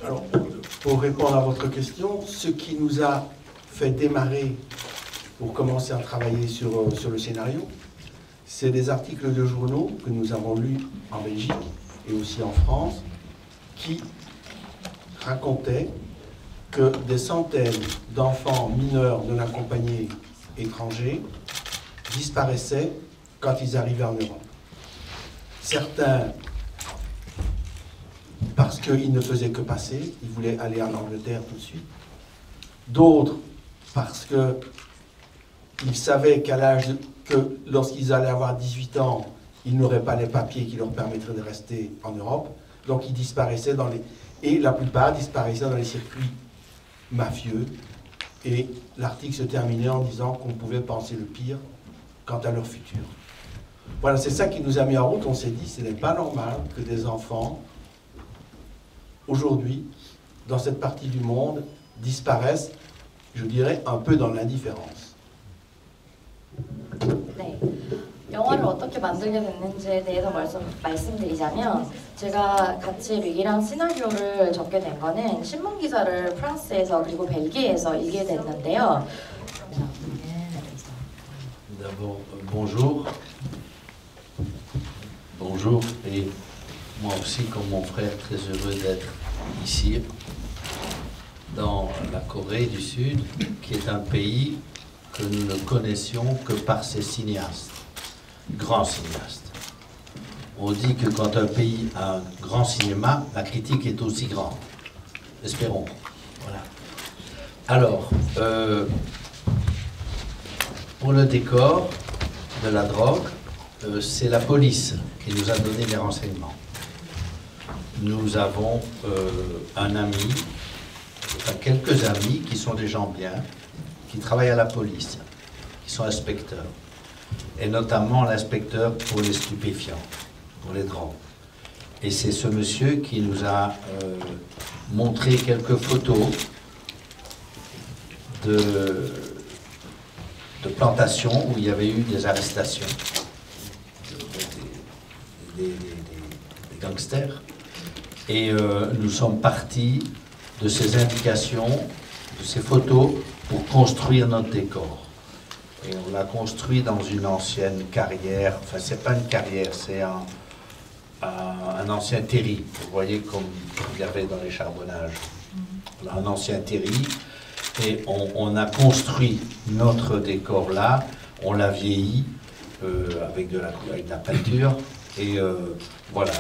Alors, pour répondre à votre question, ce qui nous a fait démarrer pour commencer à travailler sur le scénario, c'est des articles de journaux que nous avons lus en Belgique et aussi en France, qui racontaient que des centaines d'enfants mineurs non accompagnés étrangers disparaissaient quand ils arrivaient en Europe. Certains parce qu'ils ne faisaient que passer, ils voulaient aller en Angleterre tout de suite. D'autres parce qu'ils savaient que lorsqu'ils allaient avoir 18 ans, ils n'auraient pas les papiers qui leur permettraient de rester en Europe. Donc ils disparaissaient et la plupart disparaissaient dans les circuits mafieux. Et l'article se terminait en disant qu'on pouvait penser le pire quant à leur futur. Voilà, c'est ça qui nous a mis en route. On s'est dit, ce n'est pas normal que des enfants, aujourd'hui, dans cette partie du monde, disparaissent, je dirais, un peu dans l'indifférence. 네, 영화를 어떻게 만들게 됐는지에 대해서 말씀드리자면 제가 같이 릭이랑 시나리오를 적게 된 거는 신문 기사를 프랑스에서 그리고 벨기에에서 읽게 됐는데요. D'abord, bonjour. Bonjour, et moi aussi, comme mon frère, très heureux d'être ici, dans la Corée du Sud, qui est un pays que nous ne connaissions que par ses cinéastes, grands cinéastes. On dit que quand un pays a un grand cinéma, la critique est aussi grande. Espérons. Voilà. Alors, pour le décor de la drogue, c'est la police qui nous a donné les renseignements. Nous avons un ami, enfin quelques amis qui sont des gens bien, qui travaillent à la police, qui sont inspecteurs, et notamment l'inspecteur pour les stupéfiants, pour les drogues. Et c'est ce monsieur qui nous a montré quelques photos de plantations où il y avait eu des arrestations, des gangsters. Et nous sommes partis de ces indications, de ces photos, pour construire notre décor. Et on l'a construit dans une ancienne carrière, enfin c'est pas une carrière, c'est un ancien terri, vous voyez comme il y avait dans les charbonnages. Un ancien terri, et on a construit notre décor là, on l'a vieilli avec de la peinture, et voilà,